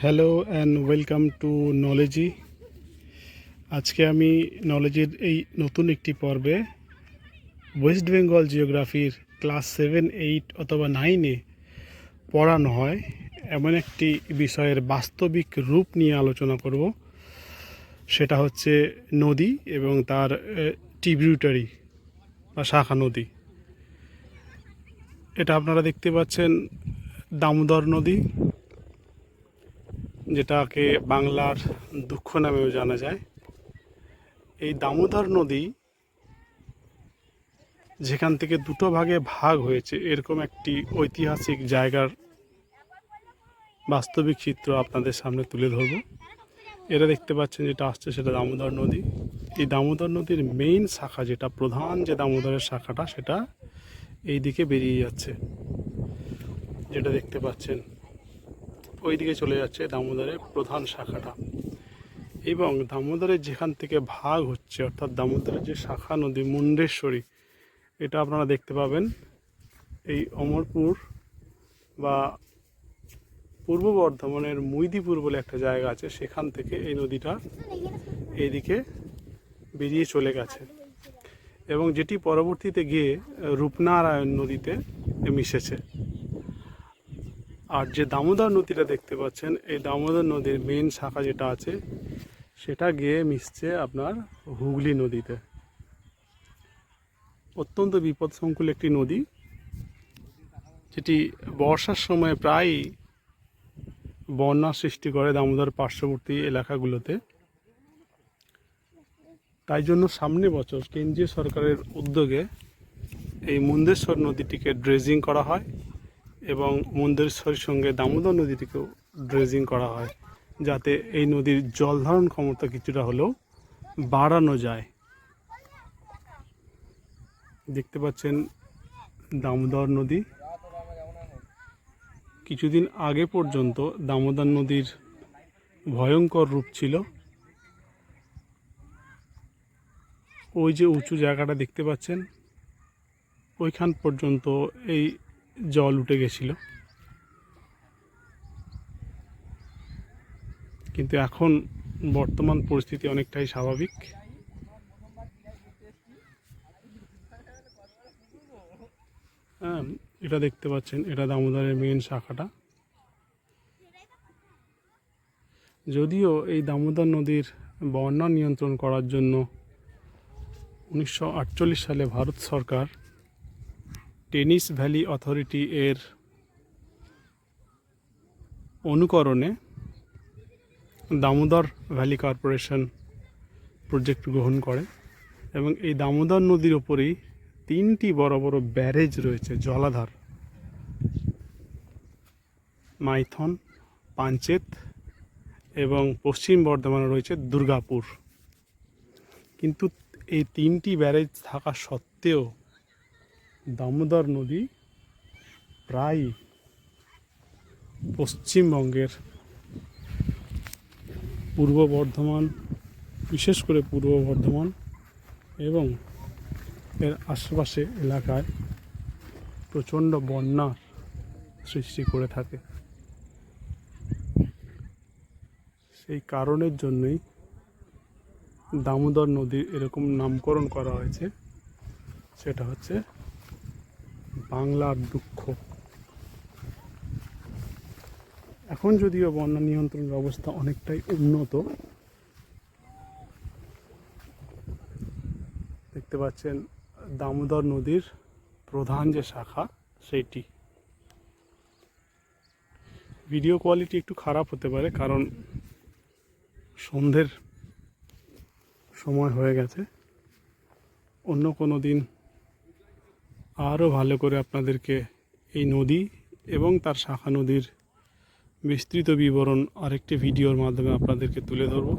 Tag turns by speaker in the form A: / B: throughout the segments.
A: Hello and welcome to Knowledgey. আজকে আমি নলেজের এই নতুন একটি পর্বে ওয়েস্ট বেঙ্গল জিওগ্রাফির ক্লাস 7, 8 অথবা 9-এ পড়ানো হয় এমন একটি বিষয়ের বাস্তবিক রূপ নিয়ে আলোচনা করব। সেটা হচ্ছে নদী এবং তার ট্রিবিউটারি বা শাখা নদী। এটা আপনারা দেখতে পাচ্ছেন দামোদর নদী, যেটাকে বাংলার দুঃখ নামেও জানা যায়। এই দামোদর নদী যেখান থেকে দুটো ভাগে ভাগ হয়েছে, এরকম একটি ঐতিহাসিক জায়গার বাস্তবিক চিত্র আপনাদের সামনে তুলে ধরব। এরা দেখতে পাচ্ছেন যেটা আসছে সেটা দামোদর নদী। এই দামোদর নদীর মেইন শাখা, যেটা প্রধান যে দামোদরের শাখাটা, সেটা এই দিকে বেরিয়ে যাচ্ছে, যেটা দেখতে পাচ্ছেন ওই দিকে চলে যাচ্ছে দামোদরের প্রধান শাখাটা। এবং দামোদরের যেখান থেকে ভাগ হচ্ছে, অর্থাৎ দামোদরের যে শাখা নদী মুন্ডেশ্বরী, এটা আপনারা দেখতে পাবেন এই অমরপুর বা পূর্ব বর্ধমানের মুইদিপুর বলে একটা জায়গা আছে, সেখান থেকে এই নদীটা এইদিকে বেরিয়ে চলে গেছে এবং যেটি পরবর্তীতে গিয়ে রূপনারায়ণ নদীতে মিশেছে। আর যে দামোদর নদীটা দেখতে পাচ্ছেন, এই দামোদর নদীর মেন শাখা যেটা আছে সেটা গিয়ে মিশছে আপনার হুগলি নদীতে। অত্যন্ত বিপদসংকুল একটি নদী, যেটি বর্ষার সময় প্রায়ই বন্যা সৃষ্টি করে দামোদর পার্শ্ববর্তী এলাকাগুলোতে। তাই জন্য সামনে বছর কেন্দ্রীয় সরকারের উদ্যোগে এই মুন্দেশ্বর নদীটিকে ড্রেজিং করা হয় এবং মুন্দেশ্বরের সঙ্গে দামোদর নদীটিকেও ড্রেজিং করা হয়, যাতে এই নদীর জল ধারণ ক্ষমতা কিছুটা হলেও বাড়ানো যায়। দেখতে পাচ্ছেন দামোদর নদী। কিছুদিন আগে পর্যন্ত দামোদর নদীর ভয়ঙ্কর রূপ ছিল। ওই যে উঁচু জায়গাটা দেখতে পাচ্ছেন, ওইখান পর্যন্ত এই জল উঠে গেছিল, কিন্তু এখন বর্তমান পরিস্থিতি অনেকটাই স্বাভাবিক। হ্যাঁ, এটা দেখতে পাচ্ছেন, এটা দামোদরের মেন শাখাটা। যদিও এই দামোদর নদীর বন্যা নিয়ন্ত্রণ করার জন্য 1948 সালে ভারত সরকার টেনিস ভ্যালি অথরিটি এর অনুকরণে দামোদর ভ্যালি কর্পোরেশন প্রজেক্ট গ্রহণ করে এবং এই দামোদর নদীর ওপরেই 3টি বড় বড় ব্যারেজ রয়েছে, জলাধার: মাইথন, পাঞ্চেত এবং পশ্চিম বর্ধমানে রয়েছে দুর্গাপুর। কিন্তু এই 3টি ব্যারেজ থাকা সত্ত্বেও দামোদর নদী প্রায় পশ্চিমবঙ্গের পূর্ব বর্ধমান, বিশেষ করে পূর্ব বর্ধমান এবং এর আশেপাশে এলাকায় প্রচণ্ড বন্যার সৃষ্টি করে থাকে। সেই কারণের জন্যই দামোদর নদীর এরকম নামকরণ করা হয়েছে, সেটা হচ্ছে বাংলার দুঃখ। এখন যদিও বন্যা নিয়ন্ত্রণ ব্যবস্থা অনেকটাই উন্নত, দেখতে পাচ্ছেন দামোদর নদীর প্রধান যে শাখা সেইটি। ভিডিও কোয়ালিটি একটু খারাপ হতে পারে, কারণ সন্ধ্যের সময় হয়ে গেছে। অন্য কোনো দিন আরও ভালো করে আপনাদেরকে এই নদী এবং তার শাখা নদীর বিস্তৃত বিবরণ আরেকটি ভিডিওর মাধ্যমে আপনাদেরকে তুলে ধরব।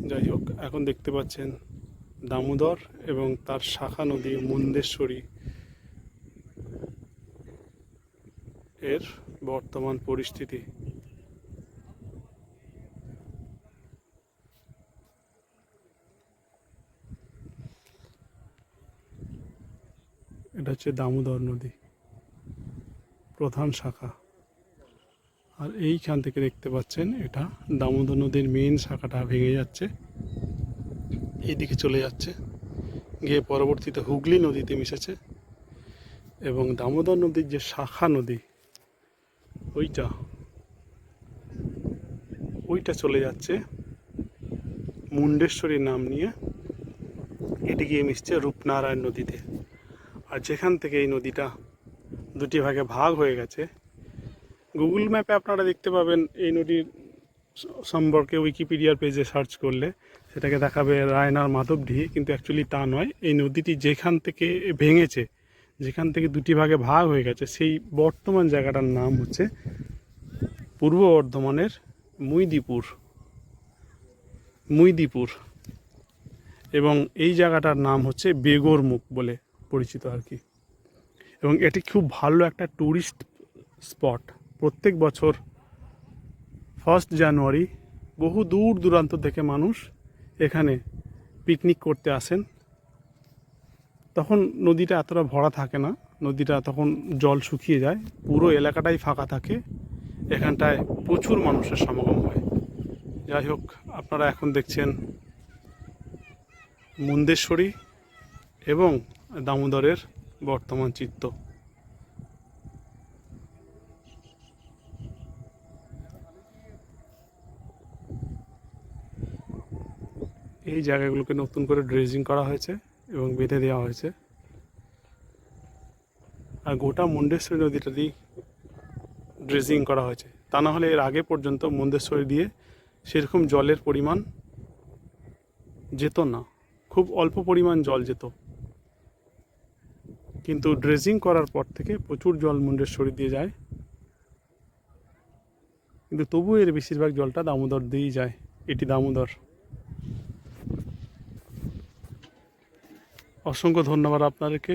A: যাই হোক, এখন দেখতে পাচ্ছেন দামোদর এবং তার শাখা নদী মুন্দেশ্বরী এর বর্তমান পরিস্থিতি। এটা হচ্ছে দামোদর নদী প্রধান শাখা। আর এইখান থেকে দেখতে পাচ্ছেন এটা দামোদর নদীর মেন শাখাটা ভেঙে যাচ্ছে, এইদিকে চলে যাচ্ছে, গিয়ে পরবর্তীতে হুগলি নদীতে মিশেছে। এবং দামোদর নদীর যে শাখা নদী ওইটা চলে যাচ্ছে মুন্ডেশ্বরী নাম নিয়ে, এটি গিয়ে মিশছে রূপনারায়ণ নদীতে। আর যেখান থেকে এই নদীটা দুটি ভাগে ভাগ হয়ে গেছে, গুগল ম্যাপে আপনারা দেখতে পাবেন এই নদীর সম্পর্কে উইকিপিডিয়ার পেজে সার্চ করলে সেটাকে দেখাবে রায়নার মাধবডি, কিন্তু অ্যাকচুয়ালি তা নয়। এই নদীটি যেখান থেকে ভেঙেছে, যেখান থেকে দুটি ভাগে ভাগ হয়ে গেছে, সেই বর্তমান জায়গাটার নাম হচ্ছে পূর্ব বর্ধমানের মুইদিপুর, এবং এই জায়গাটার নাম হচ্ছে বেগরমুখ বলে পরিচিত আর কি। এবং এটি খুব ভালো একটা ট্যুরিস্ট স্পট। প্রত্যেক বছর 1 জানুয়ারি বহু দূর দূরান্ত থেকে মানুষ এখানে পিকনিক করতে আসেন। তখন নদীটা এতটা ভরা থাকে না, নদীটা তখন জল শুকিয়ে যায়, পুরো এলাকাটাই ফাঁকা থাকে, এখানটায় প্রচুর মানুষের সমাগম হয়। যাই হোক, আপনারা এখন দেখছেন মুন্ডেশ্বরী এবং দামোদরের বর্তমান চিত্র। এই জায়গাগুলোকে নতুন করে ড্রেজিং করা হয়েছে এবং বেঁধে দেওয়া হয়েছে। আর গোটা মুন্ডেশ্বরী নদীটাতেই ড্রেজিং করা হয়েছে, তা না হলে এর আগে পর্যন্ত মুন্ডেশ্বরী দিয়ে সেরকম জলের পরিমাণ যেত না, খুব অল্প পরিমাণ জল যেত। কিন্তু ড্রেজিং করার পর থেকে প্রচুর জল মুন্ডেশ্বরী দিয়ে যায়, কিন্তু তবু এর বেশিরভাগ জলটা দামোদর দিয়েই যায়। এটি দামোদর। অসংখ্য ধন্যবাদ আপনাদেরকে।